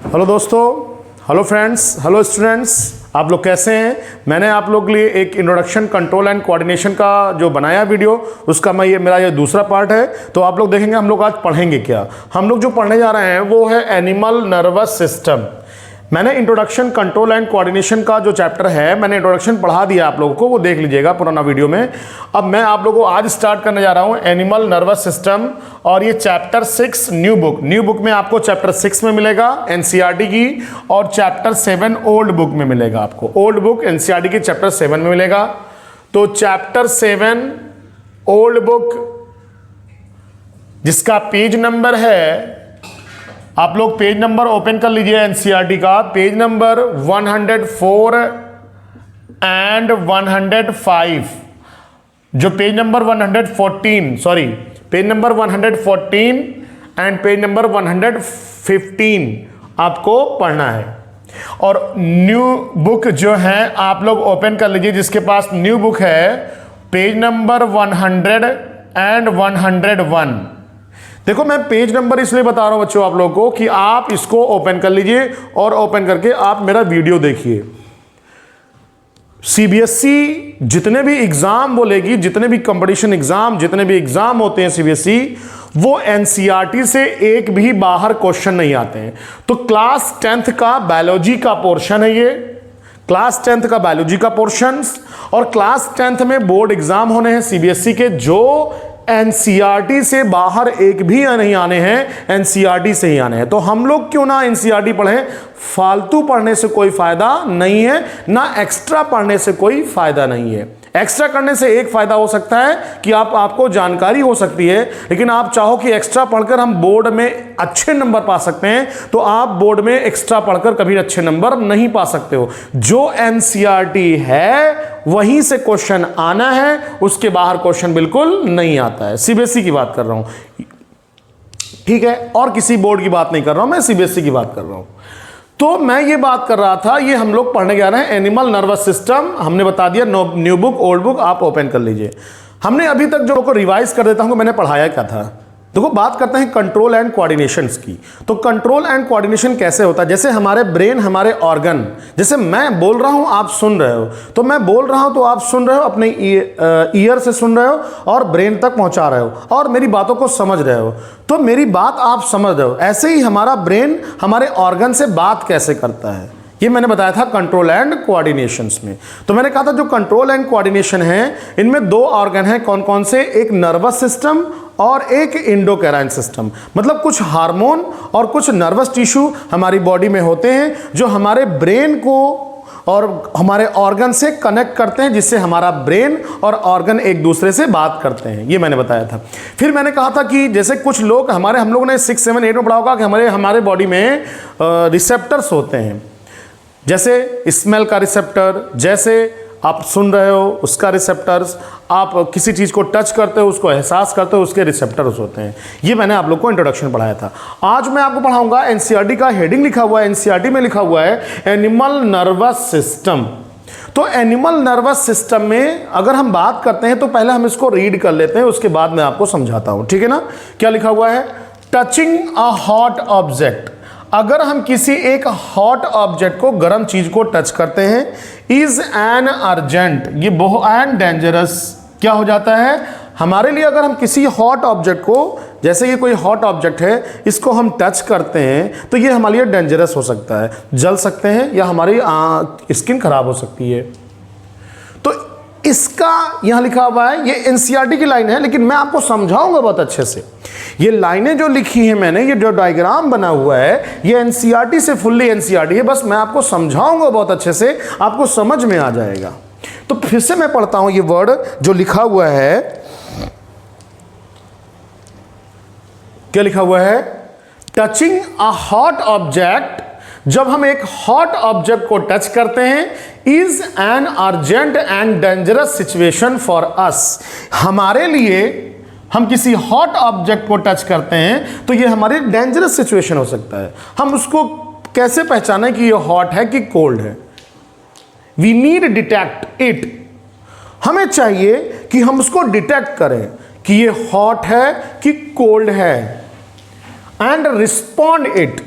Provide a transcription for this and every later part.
Hello दोस्तों, hello friends, hello students, आप लोग कैसे हैं। मैंने आप लोग के लिए एक इंट्रोडक्शन कंट्रोल एंड कोऑर्डिनेशन का जो बनाया वीडियो, उसका मेरा ये दूसरा पार्ट है। तो आप लोग देखेंगे हम लोग आज पढ़ेंगे क्या। हम लोग जो पढ़ने जा रहे हैं वो है एनिमल नर्वस सिस्टम। मैंने इंट्रोडक्शन कंट्रोल एंड कोऑर्डिनेशन का जो चैप्टर है, मैंने इंट्रोडक्शन पढ़ा दिया आप लोगों को, वो देख लीजिएगा पुराना वीडियो में। अब मैं आप लोगों को आज स्टार्ट करने जा रहा हूँ एनिमल नर्वस सिस्टम, और ये चैप्टर 6 न्यू बुक में आपको चैप्टर 6 में मिलेगा एनसीईआरटी की, और चैप्टर 7 ओल्ड बुक में मिलेगा आपको। ओल्ड बुक एनसीईआरटी की चैप्टर 7 में मिलेगा। तो चैप्टर 7 ओल्ड बुक, जिसका पेज नंबर है, आप लोग पेज नंबर ओपन कर लीजिए एनसीईआरटी का, पेज नंबर 104 एंड 105। जो page number 114, sorry, page number 114 and page number 115 आपको पढ़ना है। और न्यू बुक जो है आप लोग ओपन कर लीजिए, जिसके पास न्यू बुक है, पेज नंबर 100 एंड 101। देखो, मैं पेज नंबर इसलिए बता रहा हूं बच्चों आप लोगों को कि आप इसको ओपन कर लीजिए और ओपन करके आप मेरा वीडियो देखिए। सीबीएसई जितने भी एग्जाम बोलेगी, जितने भी कंपटीशन एग्जाम, जितने भी एग्जाम होते हैं सीबीएसई, वो एनसीईआरटी से एक भी बाहर क्वेश्चन नहीं आते हैं। तो क्लास 10th का बायोलॉजी का पोर्शन है ये, क्लास 10th का बायोलॉजी का पोर्शन, और क्लास 10th में बोर्ड एग्जाम होने हैं सीबीएसई के, जो एनसीईआरटी से बाहर एक भी नहीं आने हैं, एनसीईआरटी से ही आने हैं। तो हम लोग क्यों ना एनसीईआरटी पढ़ें। फालतू पढ़ने से कोई फायदा नहीं है, ना एक्स्ट्रा पढ़ने से कोई फायदा नहीं है। एक्स्ट्रा करने से एक फायदा हो सकता है कि आपको जानकारी हो सकती है, लेकिन आप चाहो कि एक्स्ट्रा पढ़कर हम बोर्ड में अच्छे नंबर पा सकते हैं, तो आप बोर्ड में एक्स्ट्रा पढ़कर कभी अच्छे नंबर नहीं पा सकते हो। जो एनसीईआरटी है वहीं से क्वेश्चन आना है, उसके बाहर क्वेश्चन बिल्कुल नहीं आता है। सीबीएसई की बात कर रहा हूं, ठीक है, और किसी बोर्ड की बात नहीं कर रहा हूं, मैं सीबीएसई की बात कर रहा हूं। तो मैं ये बात कर रहा था, ये हम लोग पढ़ने जा रहे हैं एनिमल नर्वस सिस्टम। हमने बता दिया न्यू बुक ओल्ड बुक आप ओपन कर लीजिए। हमने अभी तक जो को रिवाइज कर देता हूं, मैंने पढ़ाया क्या था। देखो, बात करते हैं कंट्रोल एंड कोऑर्डिनेशन की। तो कंट्रोल एंड कोऑर्डिनेशन कैसे होता है। जैसे हमारे ब्रेन, हमारे ऑर्गन, जैसे मैं बोल रहा हूं आप सुन रहे हो, तो मैं बोल रहा हूं तो आप सुन रहे हो, अपने ईयर से सुन रहे हो और ब्रेन तक पहुंचा रहे हो और मेरी बातों को समझ रहे हो, तो मेरी बात आप समझ रहे हो। ऐसे ही हमारा ब्रेन हमारे ऑर्गन से बात कैसे करता है, ये मैंने बताया था कंट्रोल एंड कोऑर्डिनेशंस में। तो मैंने कहा था जो कंट्रोल एंड कोऑर्डिनेशन है, इनमें दो ऑर्गन हैं। कौन कौन से, एक नर्वस सिस्टम और एक एंडोक्राइन सिस्टम। मतलब कुछ हार्मोन और कुछ नर्वस टिश्यू हमारी बॉडी में होते हैं, जो हमारे ब्रेन को और हमारे ऑर्गन से कनेक्ट करते हैं, जिससे हमारा ब्रेन और ऑर्गन एक दूसरे से बात करते हैं। ये मैंने बताया था। फिर मैंने कहा था कि जैसे कुछ लोग, हम लोगों ने 6, 7, 8 में पढ़ा होगा कि हमारे बॉडी में रिसेप्टर्स होते हैं। जैसे स्मेल का रिसेप्टर, जैसे आप सुन रहे हो उसका रिसेप्टर्स, आप किसी चीज़ को टच करते हो, उसको एहसास करते हो, उसके रिसेप्टर्स होते हैं। ये मैंने आप लोग को इंट्रोडक्शन पढ़ाया था। आज मैं आपको पढ़ाऊंगा, एनसीईआरटी का हेडिंग लिखा हुआ है, एनसीईआरटी में लिखा हुआ है एनिमल नर्वस सिस्टम। तो एनिमल नर्वस सिस्टम में अगर हम बात करते हैं तो पहले हम इसको रीड कर लेते हैं, उसके बाद मैं आपको समझाता हूं, ठीक है ना। क्या लिखा हुआ है, टचिंग अ हॉट ऑब्जेक्ट। अगर हम किसी एक हॉट ऑब्जेक्ट को, गर्म चीज को टच करते हैं, इज एन अर्जेंट, ये बहुत एंड डेंजरस, क्या हो जाता है हमारे लिए। अगर हम किसी हॉट ऑब्जेक्ट को, जैसे ये कोई हॉट ऑब्जेक्ट है, इसको हम टच करते हैं तो ये हमारे लिए डेंजरस हो सकता है, जल सकते हैं या हमारी स्किन खराब हो सकती है। तो इसका यहां लिखा हुआ है, ये एनसीईआरटी की लाइन है, लेकिन मैं आपको समझाऊंगा बहुत अच्छे से। ये लाइनें जो लिखी हैं मैंने, ये जो डायग्राम बना हुआ है, ये एनसीईआरटी से फुल्ली एनसीईआरटी है। बस मैं आपको समझाऊंगा बहुत अच्छे से, आपको समझ में आ जाएगा। तो फिर से मैं पढ़ता हूं ये वर्ड जो लिखा हुआ है। क्या लिखा हुआ है, टचिंग अ हॉट ऑब्जेक्ट। जब हम एक हॉट ऑब्जेक्ट को टच करते हैं, is an urgent and dangerous situation for us. हमारे लिए, हम किसी हॉट ऑब्जेक्ट को टच करते हैं तो ये हमारी डेंजरस सिचुएशन हो सकता है। हम उसको कैसे पहचानें कि ये हॉट है कि कोल्ड है। We need detect it. हमें चाहिए कि हम उसको डिटेक्ट करें कि ये हॉट है कि कोल्ड है, एंड रिस्पॉन्ड इट,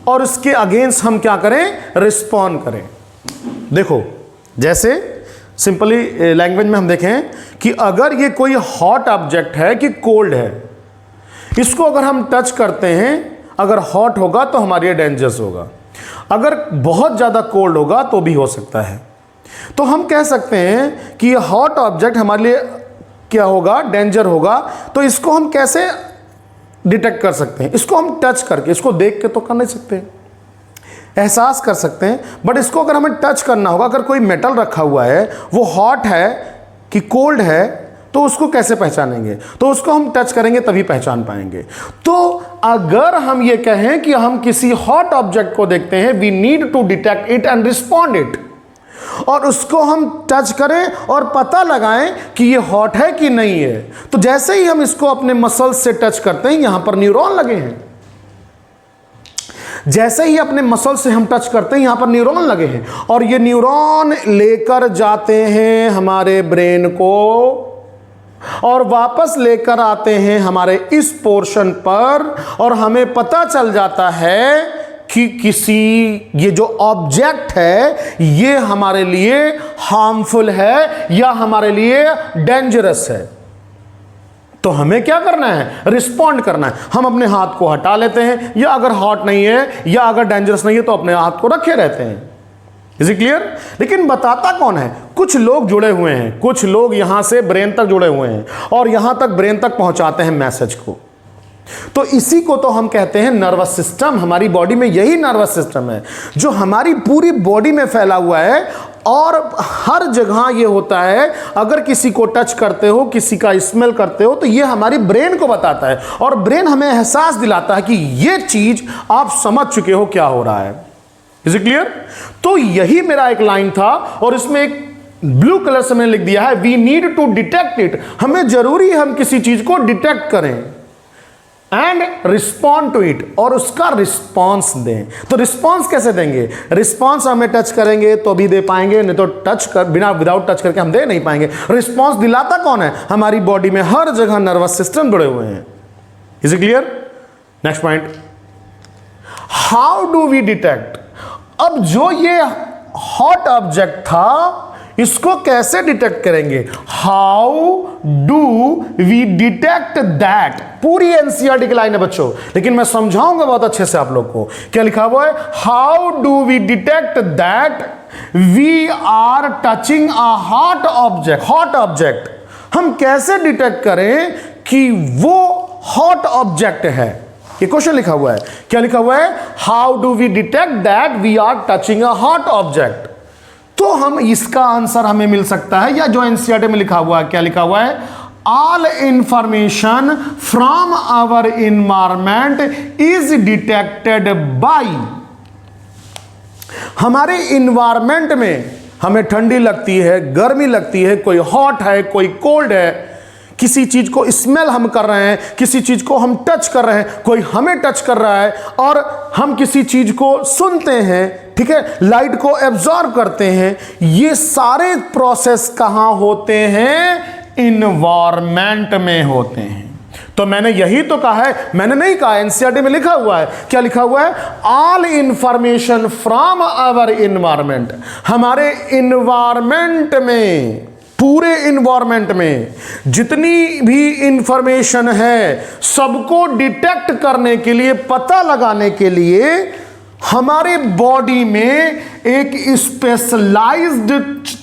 और उसके अगेंस्ट हम क्या करें, रिस्पॉन्ड करें। देखो जैसे सिंपली लैंग्वेज में हम देखें कि अगर ये कोई हॉट ऑब्जेक्ट है कि कोल्ड है, इसको अगर हम टच करते हैं, अगर हॉट होगा तो हमारे लिए डेंजरस होगा, अगर बहुत ज़्यादा कोल्ड होगा तो भी हो सकता है। तो हम कह सकते हैं कि ये हॉट ऑब्जेक्ट हमारे लिए क्या होगा, डेंजर होगा। तो इसको हम कैसे डिटेक्ट कर सकते हैं? इसको हम टच करके, इसको देख के तो कर नहीं सकते, एहसास कर सकते हैं, बट इसको अगर हमें टच करना होगा, अगर कोई मेटल रखा हुआ है वो हॉट है कि कोल्ड है, तो उसको कैसे पहचानेंगे? तो उसको हम टच करेंगे तभी पहचान पाएंगे। तो अगर हम ये कहें कि हम किसी हॉट ऑब्जेक्ट को देखते हैं, we need to detect it and respond it, और उसको हम टच करें और पता लगाएं कि ये हॉट है कि नहीं है। तो जैसे ही हम इसको अपने मसल्स से टच करते हैं, यहां पर न्यूरॉन लगे हैं, जैसे ही अपने मसल से हम टच करते हैं यहां पर न्यूरॉन लगे हैं, और ये न्यूरॉन लेकर जाते हैं हमारे ब्रेन को और वापस लेकर आते हैं हमारे इस पोर्शन पर, और हमें पता चल जाता है कि किसी ये जो ऑब्जेक्ट है ये हमारे लिए हार्मफुल है या हमारे लिए डेंजरस है। तो हमें क्या करना है, रिस्पॉन्ड करना है। हम अपने हाथ को हटा लेते हैं, या अगर हॉट नहीं है या अगर डेंजरस नहीं है तो अपने हाथ को रखे रहते हैं। Is it clear? लेकिन बताता कौन है? कुछ लोग जुड़े हुए हैं, कुछ लोग यहां से ब्रेन तक जुड़े हुए हैं और यहां तक ब्रेन तक पहुंचाते हैं मैसेज को। तो इसी को तो हम कहते हैं नर्वस सिस्टम। हमारी बॉडी में यही नर्वस सिस्टम है जो हमारी पूरी बॉडी में फैला हुआ है, और हर जगह ये होता है। अगर किसी को टच करते हो, किसी का स्मेल करते हो, तो ये हमारी ब्रेन को बताता है, और ब्रेन हमें एहसास दिलाता है कि ये चीज आप समझ चुके हो क्या हो रहा है। Is it clear? तो यही मेरा एक लाइन था, और इसमें एक ब्लू कलर से मैंने लिख दिया है, we need to detect it. हमें जरूरी हम किसी चीज को डिटेक्ट करें एंड रिस्पॉन्ड टू इट, और उसका रिस्पॉन्स दें। तो रिस्पॉन्स कैसे देंगे? रिस्पॉन्स हमें टच करेंगे तो भी दे पाएंगे, नहीं तो टच कर बिना विदाउट टच करके हम दे नहीं पाएंगे। रिस्पॉन्स दिलाता कौन है? हमारी बॉडी में हर जगह नर्वस सिस्टम जुड़े हुए हैं। Is it clear? Next point, how do we detect. अब जो ये हॉट ऑब्जेक्ट था, इसको कैसे डिटेक्ट करेंगे? How do we detect that. पूरी एनसीईआरटी की लाइन है बच्चों, लेकिन मैं समझाऊंगा बहुत अच्छे से आप लोग को। क्या लिखा हुआ है? How do we detect that we are touching a hot object. Hot object हम कैसे डिटेक्ट करें कि वो हॉट ऑब्जेक्ट है? ये क्वेश्चन लिखा हुआ है। क्या लिखा हुआ है? How do we detect that we are touching a hot object. तो हम इसका आंसर हमें मिल सकता है, या जो एनसीईआरटी में लिखा हुआ है, क्या लिखा हुआ है? All information from our environment is detected by. हमारे इन्वायरमेंट में हमें ठंडी लगती है, गर्मी लगती है, कोई हॉट है, कोई कोल्ड है, किसी चीज को स्मेल हम कर रहे हैं, किसी चीज को हम टच कर रहे हैं, कोई हमें टच कर रहा है, और हम किसी चीज को सुनते हैं, ठीक है, लाइट को एब्जॉर्ब करते हैं। ये सारे प्रोसेस कहां होते हैं? इन्वायरमेंट में होते हैं। तो मैंने यही तो कहा है, मैंने नहीं कहा, एनसीईआरटी में लिखा हुआ है। क्या लिखा हुआ है? All information from our environment. हमारे इन्वायरमेंट में, पूरे इन्वायरमेंट में जितनी भी इंफॉर्मेशन है, सबको डिटेक्ट करने के लिए, पता लगाने के लिए हमारे बॉडी में एक स्पेशलाइज्ड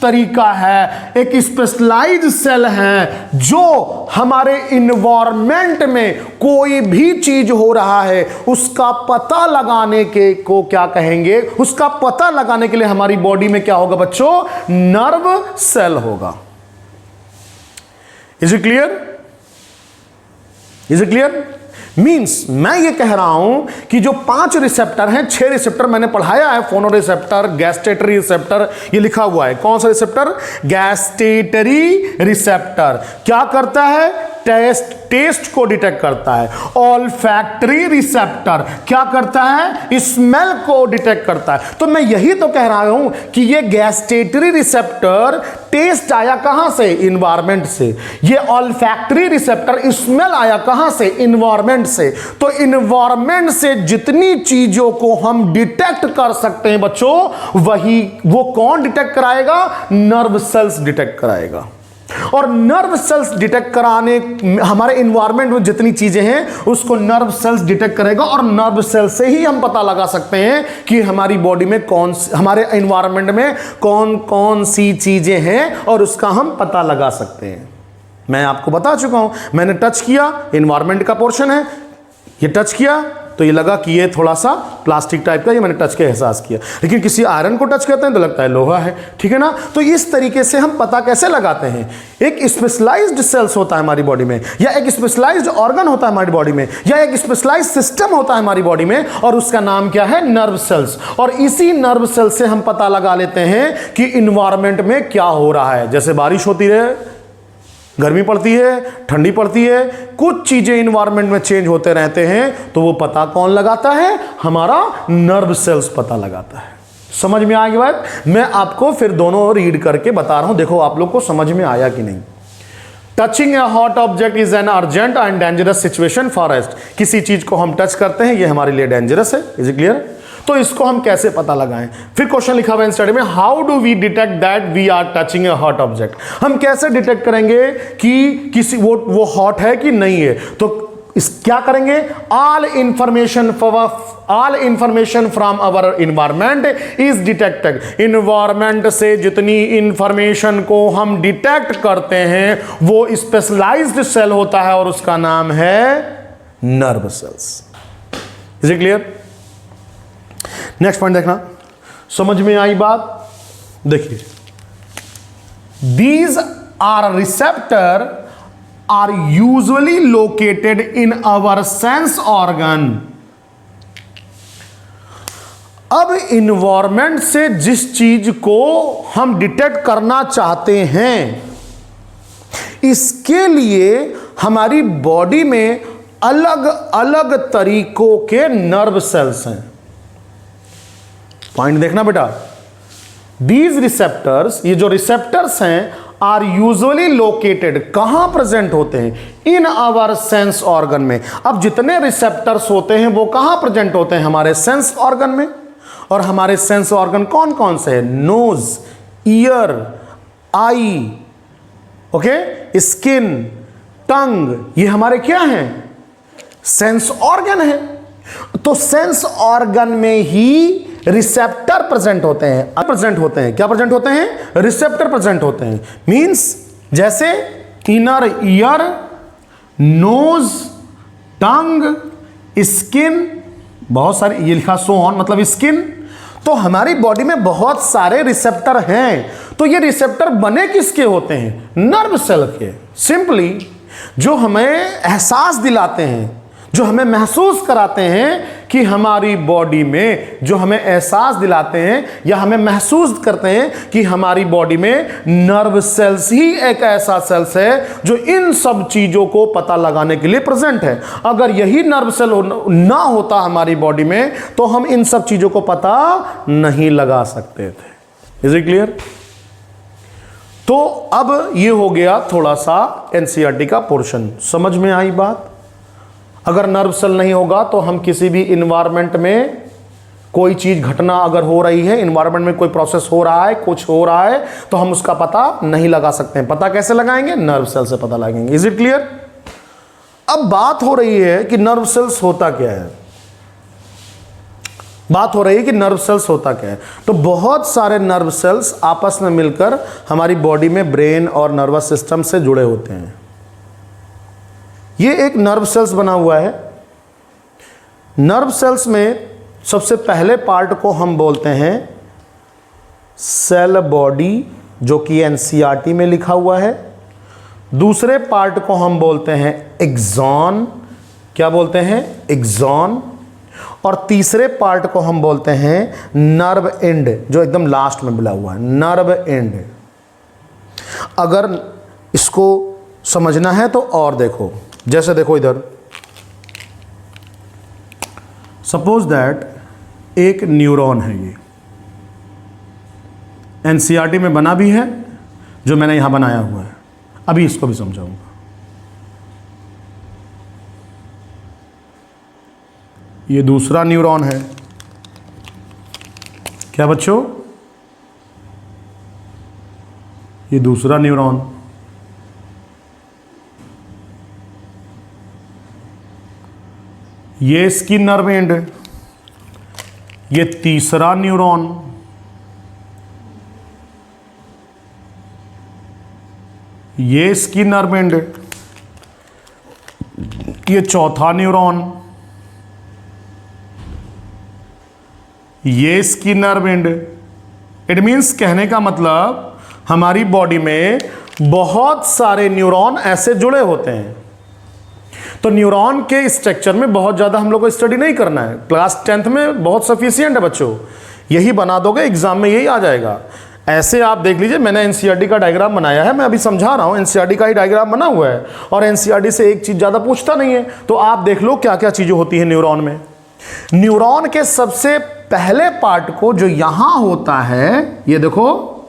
तरीका है, एक स्पेशलाइज्ड सेल है, जो हमारे इन्वायरमेंट में कोई भी चीज हो रहा है उसका पता लगाने के को क्या कहेंगे? उसका पता लगाने के लिए हमारी बॉडी में क्या होगा बच्चों? नर्व सेल होगा। Is it clear? Is it clear? Means मैं ये कह रहा हूं कि जो 5 रिसेप्टर हैं, 6 रिसेप्टर मैंने पढ़ाया है, फोनो रिसेप्टर, गैस्टेटरी रिसेप्टर, ये लिखा हुआ है। कौन सा रिसेप्टर? गैस्टेटरी रिसेप्टर। क्या करता है? टेस्ट को डिटेक्ट करता है। ऑल्फैक्टरी रिसेप्टर क्या करता है? स्मेल को डिटेक्ट करता है। तो मैं यही तो कह रहा हूं कि ये गैस्टेटरी रिसेप्टर टेस्ट आया कहां से? इन्वायरमेंट से। ये ऑल्फैक्टरी रिसेप्टर स्मेल आया कहां से? इन्वायरमेंट से। तो इन्वायरमेंट से जितनी चीजों को हम डिटेक्ट कर सकते हैं बच्चों, वो कौन डिटेक्ट कराएगा? नर्व सेल्स डिटेक्ट कराएगा। और नर्व सेल्स डिटेक्ट कराने, हमारे इन्वायरमेंट में जितनी चीजें हैं उसको नर्व सेल्स डिटेक्ट करेगा, और नर्व सेल से ही हम पता लगा सकते हैं कि हमारी बॉडी में हमारे इन्वायरमेंट में कौन कौन सी चीजें हैं, और उसका हम पता लगा सकते हैं। मैं आपको बता चुका हूं, मैंने टच किया, इन्वायरमेंट का पोर्शन है, ये टच किया तो ये लगा कि ये थोड़ा सा प्लास्टिक टाइप का, ये मैंने टच के एहसास किया। लेकिन किसी आयरन को टच करते हैं तो लगता है लोहा है, ठीक है ना। तो इस तरीके से हम पता कैसे लगाते हैं? एक स्पेशलाइज्ड सेल्स होता है हमारी बॉडी में, या एक स्पेशलाइज्ड ऑर्गन होता है हमारी बॉडी में, या एक स्पेशलाइज्ड सिस्टम होता है हमारी बॉडी में, और उसका नाम क्या है? Nerve sales. और इसी नर्व सेल से हम पता लगा लेते हैं कि इन्वायरमेंट में क्या हो रहा है। जैसे बारिश होती है, गर्मी पड़ती है, ठंडी पड़ती है, कुछ चीजें इन्वायरमेंट में चेंज होते रहते हैं, तो वो पता कौन लगाता है? हमारा नर्व सेल्स पता लगाता है। समझ में आ गई बात? मैं आपको फिर दोनों रीड करके बता रहा हूं, देखो आप लोग को समझ में आया कि नहीं। Touching a hot object is an urgent and dangerous situation for us. किसी चीज को हम टच करते हैं, ये हमारे लिए डेंजरस है। Is it clear? तो इसको हम कैसे पता लगाएं? फिर क्वेश्चन लिखा हुआ है स्टडी में, how do we detect that we are touching a hot object. हम कैसे डिटेक्ट करेंगे कि किसी वो हॉट है कि नहीं है? तो क्या करेंगे? All information from our environment is detected. Environment से जितनी इंफॉर्मेशन को हम डिटेक्ट करते हैं वो स्पेशलाइज्ड सेल होता है, और उसका नाम है nerve cells. Is it clear? Next point देखना, समझ में आई बात? देखिए, these are receptor are usually located in our sense organ. अब इन्वायरमेंट से जिस चीज को हम डिटेक्ट करना चाहते हैं, इसके लिए हमारी बॉडी में अलग अलग तरीकों के नर्व सेल्स हैं। पॉइंट देखना बेटा, दीज रिसेप्टर्स, ये जो रिसेप्टर्स हैं, आर यूजुअली लोकेटेड, कहां प्रेजेंट होते हैं? इन आवर सेंस ऑर्गन में। अब जितने रिसेप्टर्स होते हैं वो कहां प्रेजेंट होते हैं? हमारे सेंस ऑर्गन में। और हमारे सेंस ऑर्गन कौन कौन से हैं? नोज, ईयर, आई, ओके, स्किन, टंग, ये हमारे क्या हैं? सेंस ऑर्गन है। तो सेंस ऑर्गन में ही रिसेप्टर प्रेजेंट होते हैं। क्या प्रेजेंट होते हैं? रिसेप्टर प्रेजेंट होते हैं। मींस जैसे इनर ईयर, नोज, टंग, स्किन, बहुत सारे, ये लिखा सो ऑन, मतलब स्किन। तो हमारी बॉडी में बहुत सारे रिसेप्टर हैं। तो ये रिसेप्टर बने किसके होते हैं? नर्व सेल के। सिंपली जो हमें एहसास दिलाते हैं, जो हमें महसूस कराते हैं कि हमारी बॉडी में, जो हमें एहसास दिलाते हैं या हमें महसूस करते हैं कि हमारी बॉडी में नर्व सेल्स ही एक ऐसा सेल्स है जो इन सब चीजों को पता लगाने के लिए प्रेजेंट है। अगर यही नर्व सेल ना होता हमारी बॉडी में तो हम इन सब चीजों को पता नहीं लगा सकते थे। Is it clear? तो अब ये हो गया थोड़ा सा एनसीईआरटी का पोर्शन। समझ में आई बात? अगर नर्व सेल नहीं होगा तो हम किसी भी इन्वायरमेंट में कोई चीज, घटना अगर हो रही है, इन्वायरमेंट में कोई प्रोसेस हो रहा है, कुछ हो रहा है, तो हम उसका पता नहीं लगा सकते हैं। पता कैसे लगाएंगे? नर्व सेल से पता लगाएंगे। Is it clear? अब बात हो रही है कि नर्व सेल्स होता क्या है। तो बहुत सारे नर्व सेल्स आपस में मिलकर हमारी बॉडी में ब्रेन और नर्वस सिस्टम से जुड़े होते हैं। ये एक नर्व सेल्स बना हुआ है। नर्व सेल्स में सबसे पहले पार्ट को हम बोलते हैं सेल बॉडी, जो कि एनसीईआरटी में लिखा हुआ है। दूसरे पार्ट को हम बोलते हैं एक्सॉन। क्या बोलते हैं? एक्सॉन। और तीसरे पार्ट को हम बोलते हैं नर्व एंड, जो एकदम लास्ट में मिला हुआ है, नर्व एंड। अगर इसको समझना है तो और देखो, जैसे देखो इधर, सपोज दैट एक न्यूरॉन है, ये एनसीईआरटी में बना भी है, जो मैंने यहां बनाया हुआ है, अभी इसको भी समझाऊंगा। ये दूसरा न्यूरॉन है, क्या बच्चों, ये दूसरा न्यूरॉन, ये इसकी नर्व एंड, ये तीसरा न्यूरॉन, ये इसकी नर्व एंड, ये चौथा न्यूरॉन, ये इसकी नर्व एंड। इट मीन्स कहने का मतलब हमारी बॉडी में बहुत सारे न्यूरॉन ऐसे जुड़े होते हैं। तो न्यूरॉन के स्ट्रक्चर में बहुत ज़्यादा हम लोग को स्टडी नहीं करना है, क्लास 10th में बहुत सफिशिएंट है बच्चों, यही बना दोगे एग्जाम में यही आ जाएगा। ऐसे आप देख लीजिए, मैंने एनसीईआरटी का डायग्राम बनाया है, मैं अभी समझा रहा हूँ, एनसीईआरटी का ही डायग्राम बना हुआ है, और एनसीईआरटी से एक चीज़ ज़्यादा पूछता नहीं है। तो आप देख लो क्या क्या चीज़ें होती है न्यूरॉन में। न्यूरॉन के सबसे पहले पार्ट को जो यहां होता है, ये देखो,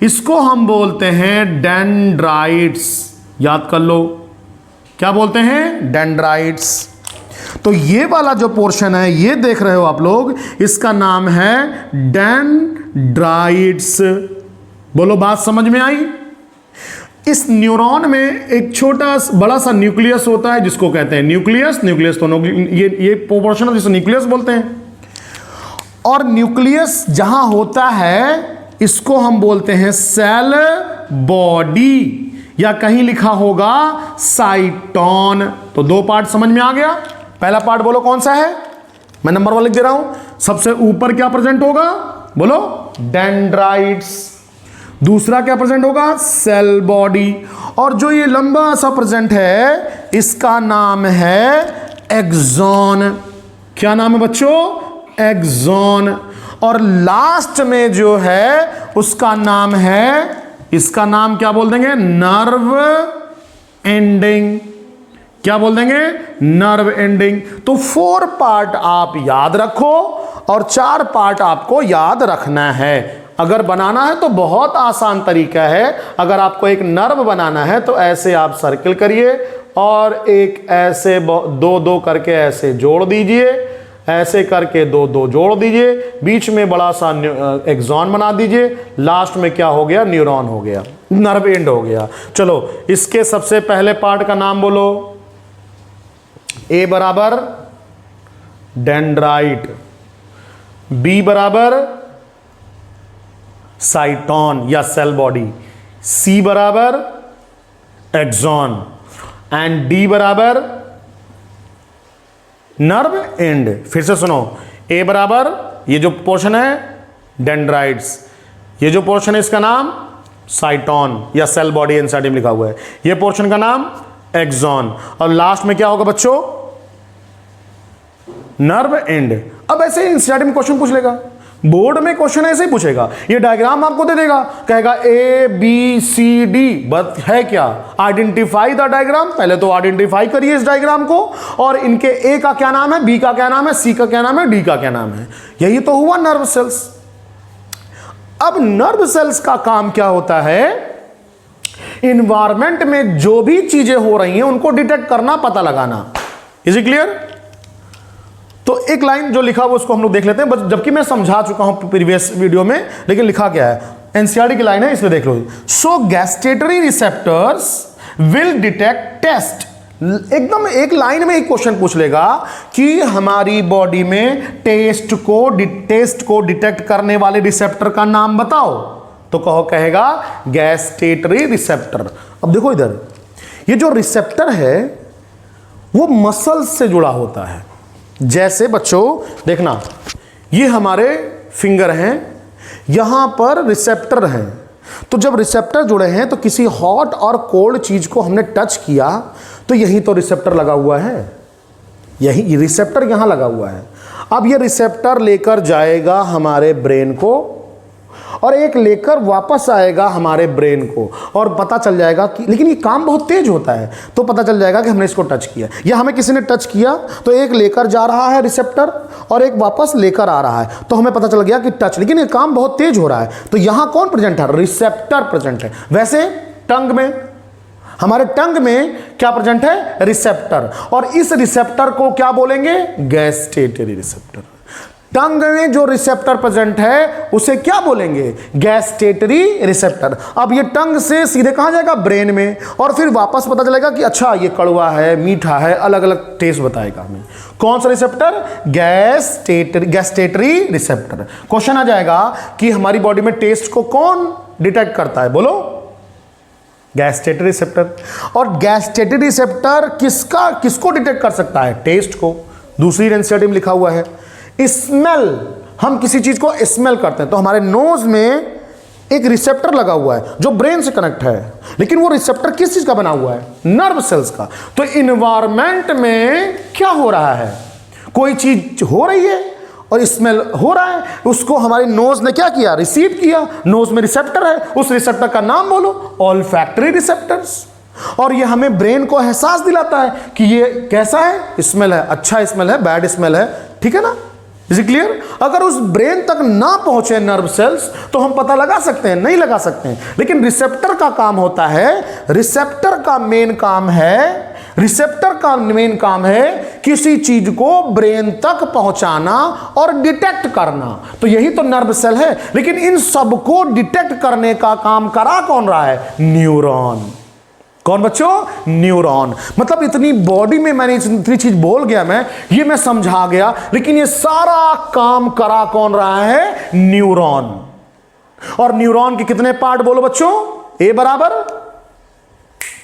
इसको हम बोलते हैं डेंड्राइट्स। याद कर लो, क्या बोलते हैं, डेंड्राइट्स। तो ये वाला जो पोर्शन है, ये देख रहे हो आप लोग, इसका नाम है डेंड्राइट्स। बोलो, बात समझ में आई। इस न्यूरॉन में एक छोटा बड़ा सा न्यूक्लियस होता है, जिसको कहते हैं न्यूक्लियस। न्यूक्लियस तो ये पोर्शन है जिसे न्यूक्लियस बोलते हैं। और न्यूक्लियस जहां होता है, इसको हम बोलते हैं सेल बॉडी, या कहीं लिखा होगा साइटोन। तो दो पार्ट समझ में आ गया। पहला पार्ट बोलो कौन सा है, मैं नंबर 1 लिख दे रहा हूं। सबसे ऊपर क्या प्रेजेंट होगा, बोलो डेंड्राइट्स। दूसरा क्या प्रेजेंट होगा, सेल बॉडी। और जो ये लंबा सा प्रेजेंट है, इसका नाम है एक्सॉन। क्या नाम है बच्चों, एक्सॉन। और लास्ट में जो है उसका नाम है, इसका नाम क्या बोल देंगे, नर्व एंडिंग। क्या बोल देंगे, नर्व एंडिंग। तो 4 पार्ट आप याद रखो और 4 पार्ट आपको याद रखना है। अगर बनाना है तो बहुत आसान तरीका है। अगर आपको एक नर्व बनाना है तो ऐसे आप सर्किल करिए और एक ऐसे 2-2 करके ऐसे जोड़ दीजिए, ऐसे करके 2-2 जोड़ दीजिए, बीच में बड़ा सा एक्सॉन बना दीजिए, लास्ट में क्या हो गया, न्यूरॉन हो गया, नर्व एंड हो गया। चलो, इसके सबसे पहले पार्ट का नाम बोलो। ए बराबर डेंड्राइट, बी बराबर साइटोन या सेल बॉडी, सी बराबर एक्सॉन एंड डी बराबर नर्व एंड। फिर से सुनो, ए बराबर ये जो पोर्शन है डेंड्राइट्स, ये जो पोर्शन है इसका नाम साइटोन या सेल बॉडी, एनसीईआरटी में लिखा हुआ है। ये पोर्शन का नाम एक्सॉन, और लास्ट में क्या होगा बच्चों, नर्व एंड। अब ऐसे एनसीईआरटी में क्वेश्चन पूछ लेगा, बोर्ड में क्वेश्चन ऐसे ही पूछेगा। ये डायग्राम आपको दे देगा, कहेगा ए बी सी डी, बस है क्या, आइडेंटिफाई द डायग्राम। पहले तो आइडेंटिफाई करिए इस डायग्राम को, और इनके ए का क्या नाम है, बी का क्या नाम है, सी का क्या नाम है, डी का क्या नाम है। यही तो हुआ नर्व सेल्स। अब नर्व सेल्स का काम क्या होता है, इन्वायरमेंट में जो भी चीजें हो रही हैं उनको डिटेक्ट करना, पता लगाना। Is it clear. तो एक लाइन जो लिखा हुआ उसको हम लोग देख लेते हैं, जबकि मैं समझा चुका हूं प्रीवियस वीडियो में, लेकिन लिखा क्या है, एनसीईआरटी की लाइन है, इसमें देख लो। सो गैस्ट्रेटरी रिसेप्टर्स विल डिटेक्ट टेस्ट। एकदम एक लाइन में एक क्वेश्चन पूछ लेगा कि हमारी बॉडी में टेस्ट को डिटेक्ट करने वाले रिसेप्टर का नाम बताओ, तो कहेगा गैस्ट्रेटरी रिसेप्टर। अब देखो इधर, ये जो रिसेप्टर है वो मसल से जुड़ा होता है। जैसे बच्चों देखना, ये हमारे फिंगर हैं, यहां पर रिसेप्टर हैं। तो जब रिसेप्टर जुड़े हैं तो किसी हॉट और कोल्ड चीज को हमने टच किया तो यही तो रिसेप्टर लगा हुआ है, यही रिसेप्टर यहां लगा हुआ है। अब ये रिसेप्टर लेकर जाएगा हमारे ब्रेन को, और एक लेकर वापस आएगा हमारे ब्रेन को, और पता चल जाएगा कि, लेकिन ये काम बहुत तेज होता है, तो पता चल जाएगा कि हमने इसको टच किया, या हमें किसी ने टच किया, तो एक लेकर जा रहा है रिसेप्टर और एक वापस लेकर आ रहा है, तो हमें पता चल गया कि टच, लेकिन ये काम बहुत तेज हो रहा है। तो यहां कौन प्रेजेंट है? रिसेप्टर प्रेजेंट है। वैसे टंग में, हमारे टंग में क्या प्रेजेंट है? रिसेप्टर, और इस रिसेप्टर को क्या बोलेंगे? गैस्टेटरी रिसेप्टर। टंग में जो रिसेप्टर प्रेजेंट है उसे क्या बोलेंगे? गैस्टेटरी रिसेप्टर। अब ये टंग से सीधे कहां जाएगा? ब्रेन में, और फिर वापस पता चलेगा कि अच्छा ये कड़वा है, मीठा है, अलग अलग टेस्ट बताएगा हमें। कौन सा रिसेप्टर? गैस्टेटरी रिसेप्टर। क्वेश्चन आ जाएगा कि हमारी बॉडी में टेस्ट को कौन डिटेक्ट करता है? बोलो, गैस्टेटरी रिसेप्टर। और गैस्टेटरी रिसेप्टर किसको डिटेक्ट कर सकता है? टेस्ट को। दूसरी एनसीईआरटी में लिखा हुआ है स्मेल, हम किसी चीज को स्मेल करते हैं तो हमारे नोज में एक रिसेप्टर लगा हुआ है जो ब्रेन से कनेक्ट है, लेकिन वो रिसेप्टर किस चीज का बना हुआ है? नर्व सेल्स का। तो इन्वायरमेंट में क्या हो रहा है? कोई चीज हो रही है और स्मेल हो रहा है, उसको हमारे नोज ने क्या किया? रिसीव किया। नोज में रिसेप्टर है, उस रिसेप्टर का नाम बोलो, ऑल्फैक्टरी रिसेप्टर्स। और ये हमें ब्रेन को एहसास दिलाता है कि ये कैसा है? स्मेल है, अच्छा स्मेल है, बैड स्मेल है, ठीक है ना? Is it clear? अगर उस ब्रेन तक ना पहुंचे नर्व सेल्स तो हम पता लगा सकते हैं? नहीं लगा सकते हैं। लेकिन रिसेप्टर का काम होता है, रिसेप्टर का मेन काम है किसी चीज को ब्रेन तक पहुंचाना और डिटेक्ट करना। तो यही तो नर्व सेल है। लेकिन इन सबको डिटेक्ट करने का काम करा कौन रहा है? न्यूरॉन। कौन बच्चों? न्यूरॉन। मतलब इतनी बॉडी में मैंने इतनी चीज बोल गया, मैं मैं समझा गया, लेकिन ये सारा काम करा कौन रहा है? न्यूरॉन। और न्यूरॉन के कितने पार्ट बोलो बच्चों? ए बराबर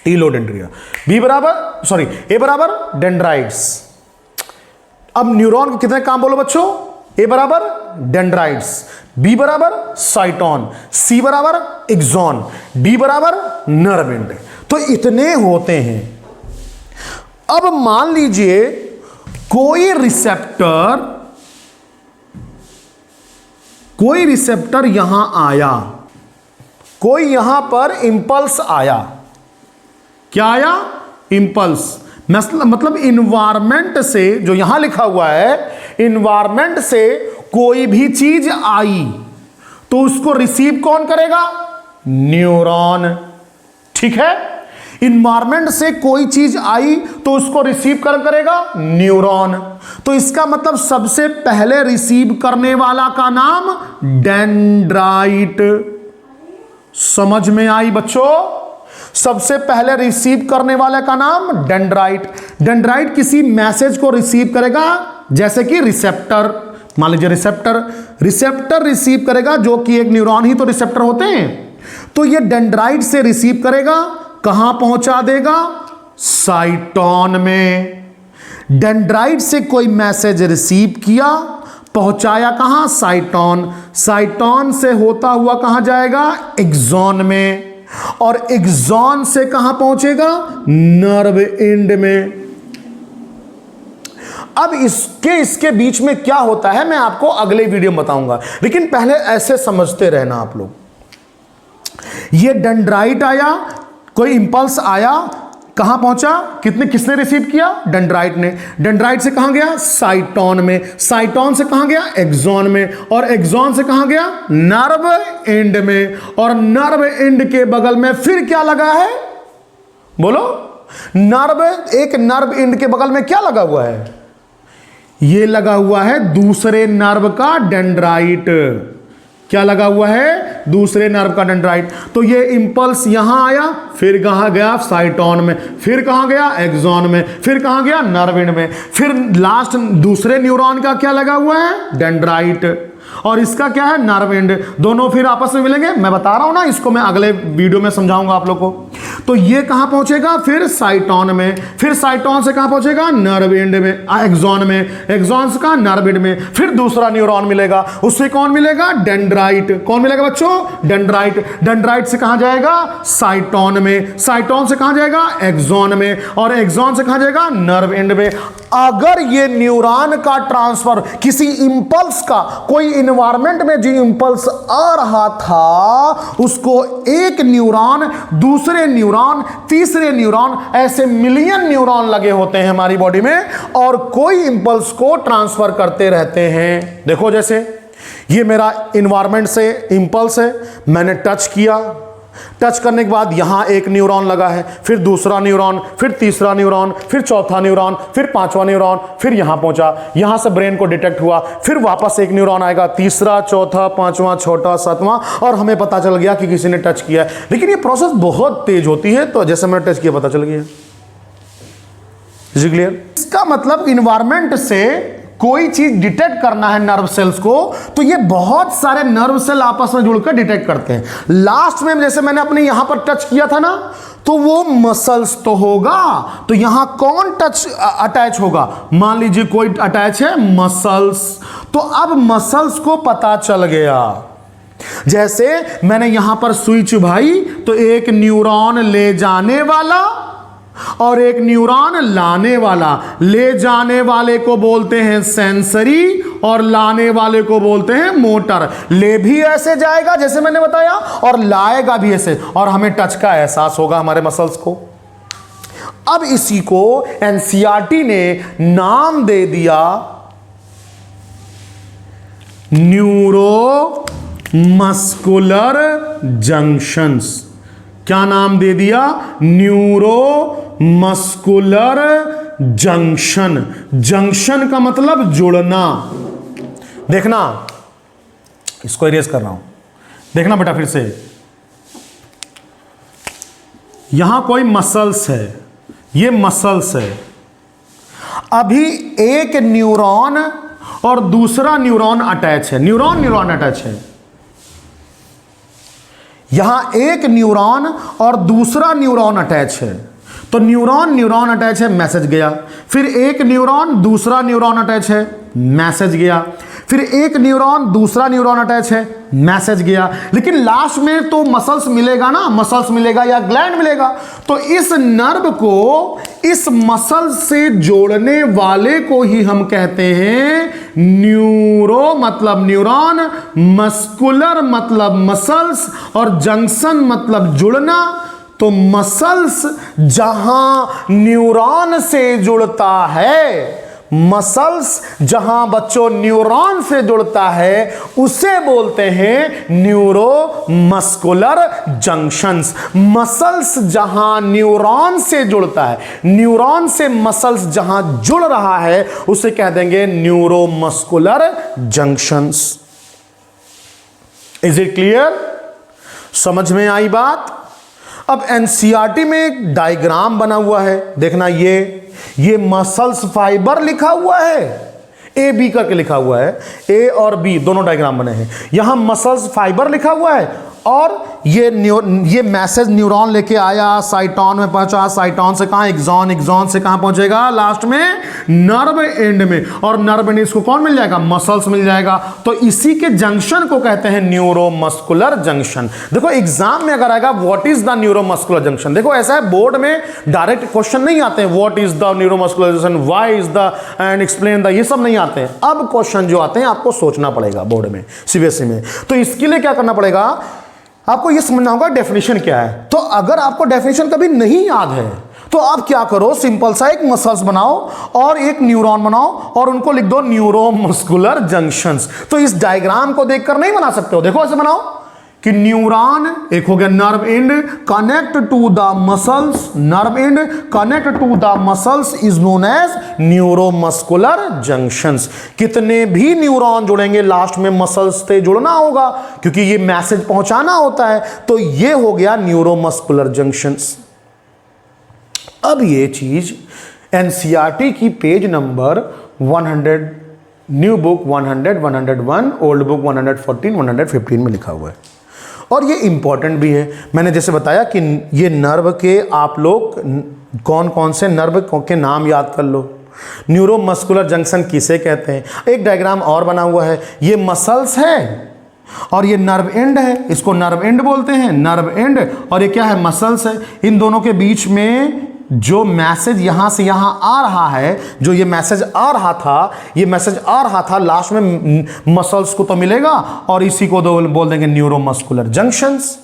टीलोडेंड्रिया, ए बराबर डेंड्राइट्स। अब न्यूरॉन के कितने काम बोलो बच्चों? ए बराबर डेंड्राइट्स, बी बराबर साइटोन, सी बराबर एक्सॉन, डी बराबर नर्व एंड। तो इतने होते हैं। अब मान लीजिए कोई रिसेप्टर यहां आया, कोई यहां पर इंपल्स आया। क्या आया? इंपल्स। मतलब इन्वायरमेंट से, जो यहां लिखा हुआ है, इन्वायरमेंट से कोई भी चीज आई तो उसको रिसीव कौन करेगा? न्यूरॉन। ठीक है? इन्वायरमेंट से कोई चीज आई तो उसको रिसीव करेगा न्यूरॉन। तो इसका मतलब सबसे पहले रिसीव करने वाला का नाम डेंड्राइट। समझ में आई बच्चों? सबसे पहले रिसीव करने वाले का नाम डेंड्राइट। डेंड्राइट किसी मैसेज को रिसीव करेगा, जैसे कि रिसेप्टर, मान लीजिए रिसेप्टर रिसीव करेगा, जो कि एक न्यूरॉन ही तो रिसेप्टर होते हैं। तो ये डेंड्राइट से रिसीव करेगा, कहां पहुंचा देगा? साइटोन में। डेंड्राइट से कोई मैसेज रिसीव किया, पहुंचाया कहां? साइटोन। साइटोन से होता हुआ कहां जाएगा? एक्सॉन में। और एक्सॉन से कहां पहुंचेगा? नर्व एंड में। अब इसके बीच में क्या होता है मैं आपको अगले वीडियो में बताऊंगा, लेकिन पहले ऐसे समझते रहना आप लोग। ये डेंड्राइट आया, कोई इंपल्स आया, कहां पहुंचा? किसने रिसीव किया? डेंड्राइट ने। डेंड्राइट से कहां गया? साइटोन में। साइटोन से कहां गया? एक्सॉन में। और एक्सॉन से कहां गया? नर्व एंड में। और नर्व एंड के बगल में फिर क्या लगा है? बोलो। एक नर्व एंड के बगल में क्या लगा हुआ है? ये लगा हुआ है दूसरे नर्व का डेंड्राइट। क्या लगा हुआ है? दूसरे नर्व का डेंड्राइट। तो ये इंपल्स यहां आया, फिर कहां गया? साइटोन में। फिर कहां गया? एक्सॉन में। फिर कहां गया? नर्व एंड में। फिर लास्ट दूसरे न्यूरॉन का क्या लगा हुआ है? डेंड्राइट। और इसका क्या है? Nerve and. दोनों फिर आपस में मिलेंगे। मैं बता रहा हूं ना, इसको मैं अगले वीडियो में समझाऊंगा आप लोग को। तो ये कहां पहुंचेगा, फिर साइटोन में, फिर साइटोन से कहां पहुंचेगा, नर्व एंड में, एक्सॉन में, एक्सॉन से कहां, नर्व एंड में, फिर दूसरा न्यूरॉन मिलेगा, उससे कौन मिलेगा, डेंड्राइट, कौन मिलेगा बच्चों, डेंड्राइट, डेंड्राइट से कहां जाएगा, साइटोन में, साइटोन से कहां जाएगा, एक्सॉन में, और एक्सॉन से कहां जाएगा, नर्व एंड में। अगर ये न्यूरॉन का ट्रांसफर किसी इंपल्स का, कोई इन्वायरमेंट में जो इंपल्स आ रहा था उसको एक न्यूरॉन, दूसरे न्यूरॉन, तीसरे न्यूरॉन, ऐसे मिलियन न्यूरॉन लगे होते हैं हमारी बॉडी में और कोई इंपल्स को ट्रांसफर करते रहते हैं। देखो जैसे ये मेरा इन्वायरमेंट से इंपल्स है, मैंने टच किया, टच करने के बाद यहां एक न्यूरॉन लगा है, फिर दूसरा न्यूरॉन, फिर तीसरा न्यूरॉन, फिर चौथा न्यूरॉन, फिर पांचवा न्यूरॉन, फिर यहां पहुंचा, यहां से ब्रेन को डिटेक्ट हुआ, फिर वापस एक न्यूरॉन आएगा, तीसरा, चौथा, पांचवा, छठा, सातवां, और हमें पता चल गया कि किसी ने टच किया है। लेकिन ये प्रोसेस बहुत तेज होती है, तो जैसे मैंने टच किया पता चल गया। Is clear? इसका मतलब इन्वायरमेंट से कोई चीज डिटेक्ट करना है नर्व सेल्स को, तो ये बहुत सारे नर्व सेल आपस में जुड़कर डिटेक्ट करते हैं। लास्ट में जैसे मैंने अपने यहां पर टच किया था ना, तो वो मसल्स तो होगा, तो यहां कौन टच अटैच होगा, मान लीजिए कोई अटैच है, मसल्स, तो अब मसल्स को पता चल गया। जैसे मैंने यहां पर सुई चुभाई तो एक न्यूरॉन ले जाने वाला और एक न्यूरॉन लाने वाला, ले जाने वाले को बोलते हैं सेंसरी और लाने वाले को बोलते हैं मोटर। ले भी ऐसे जाएगा जैसे मैंने बताया और लाएगा भी ऐसे, और हमें टच का एहसास होगा हमारे मसल्स को। अब इसी को एनसीईआरटी ने नाम दे दिया न्यूरो मस्कुलर जंक्शंस। क्या नाम दे दिया, न्यूरो मस्कुलर जंक्शन। जंक्शन का मतलब जुड़ना। देखना, इसको इरेज कर रहा हूं, देखना बेटा फिर से, यहां कोई मसल्स है, ये मसल्स है, अभी एक न्यूरॉन और दूसरा न्यूरॉन अटैच है, न्यूरॉन अटैच है, यहां एक न्यूरॉन और दूसरा न्यूरॉन अटैच है, तो न्यूरॉन अटैच है, मैसेज गया, फिर एक न्यूरॉन दूसरा न्यूरॉन अटैच है, मैसेज गया, फिर एक न्यूरॉन दूसरा न्यूरॉन अटैच है, मैसेज गया, लेकिन लास्ट में तो मसल्स मिलेगा ना, मसल्स मिलेगा या ग्लैंड मिलेगा, तो इस नर्व को इस मसल से जोड़ने वाले को ही हम कहते हैं न्यूरो मतलब न्यूरॉन, मस्कुलर मतलब मसल्स, और जंक्शन मतलब जुड़ना। तो मसल्स जहां न्यूरॉन से जुड़ता है, मसल्स जहां बच्चों न्यूरॉन से जुड़ता है, उसे बोलते हैं न्यूरो मस्कुलर जंक्शंस। मसल्स जहां न्यूरॉन से जुड़ता है, न्यूरॉन से मसल्स जहां जुड़ रहा है, उसे कह देंगे neuro muscular junctions. Is it clear? समझ में आई बात? अब एनसीईआरटी में एक डायग्राम बना हुआ है, देखना, ये मसल्स फाइबर लिखा हुआ है, ए बी करके लिखा हुआ है, ए और बी दोनों डायग्राम बने हैं, यहां मसल्स फाइबर लिखा हुआ है, और ये मैसेज न्यूरॉन लेके आया, साइटोन में पहुंचा, साइटोन से कहां, एक्सॉन, एक्सॉन से कहां पहुंचेगा, लास्ट में नर्व एंड में, और नर्व एंड इसको कौन मिल जाएगा, मसल्स मिल जाएगा। तो इसी के जंक्शन को कहते हैं न्यूरोमस्कुलर जंक्शन। देखो एग्जाम में अगर आएगा what is the neuromuscular junction, देखो ऐसा है बोर्ड में डायरेक्ट क्वेश्चन नहीं आते हैं, what is the neuromuscular junction, why is the, and explain the, ये सब नहीं आते हैं। अब क्वेश्चन जो आते हैं आपको सोचना पड़ेगा बोर्ड में, सीबीएसई में, तो इसके लिए क्या करना पड़ेगा, आपको यह समझना होगा डेफिनेशन क्या है। तो अगर आपको डेफिनेशन कभी नहीं याद है तो आप क्या करो, सिंपल सा एक मसल्स बनाओ और एक न्यूरॉन बनाओ और उनको लिख दो न्यूरोमस्कुलर जंक्शंस। तो इस डायग्राम को देखकर नहीं बना सकते हो, देखो ऐसे बनाओ कि न्यूरॉन एक हो गया, nerve end connect to the muscles, nerve end connect to the muscles is known as neuromuscular junctions. कितने भी न्यूरॉन जुड़ेंगे लास्ट में मसल्स से जुड़ना होगा क्योंकि ये मैसेज पहुंचाना होता है, तो ये हो गया न्यूरोमस्कुलर जंक्शंस। अब ये चीज एनसीईआरटी की page number 100, new book 100, 101, old book 114, 115 में लिखा हुआ है। और ये इंपॉर्टेंट भी है। मैंने जैसे बताया कि ये नर्व के आप लोग कौन कौन से नर्व के नाम याद कर लो। न्यूरोमस्कुलर जंक्शन किसे कहते हैं? एक डायग्राम और बना हुआ है, ये मसल्स है और ये नर्व एंड है, इसको नर्व एंड बोलते हैं, नर्व एंड, और ये क्या है? मसल्स है। इन दोनों के बीच में जो मैसेज यहां से यहां आ रहा है, जो ये मैसेज आ रहा था, ये मैसेज आ रहा था, लास्ट में मसल्स को तो मिलेगा और इसी को बोल देंगे न्यूरोमस्कुलर जंक्शंस।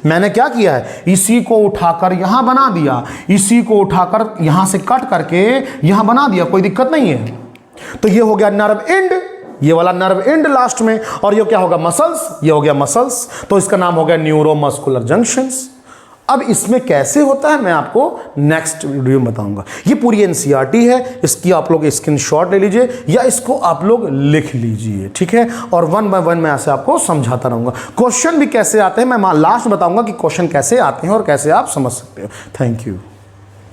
मैंने क्या किया है? इसी को उठाकर यहां बना दिया, इसी को उठाकर यहां से कट करके यहां बना दिया, कोई दिक्कत नहीं है। तो ये हो गया नर्व एंड, ये वाला नर्व एंड लास्ट में, और ये क्या होगा? मसल्स, ये हो गया मसल्स, तो इसका नाम हो गया न्यूरोमस्कुलर जंक्शंस। अब इसमें कैसे होता है मैं आपको नेक्स्ट वीडियो में बताऊंगा। ये पूरी एनसीईआरटी है, इसकी आप लोग स्क्रीनशॉट ले लीजिए या इसको आप लोग लिख लीजिए, ठीक है। और 1 बाय 1 मैं ऐसे आपको समझाता रहूंगा। क्वेश्चन भी कैसे आते हैं मैं लास्ट बताऊंगा कि क्वेश्चन कैसे आते हैं और कैसे आप समझ सकते हो। Thank you.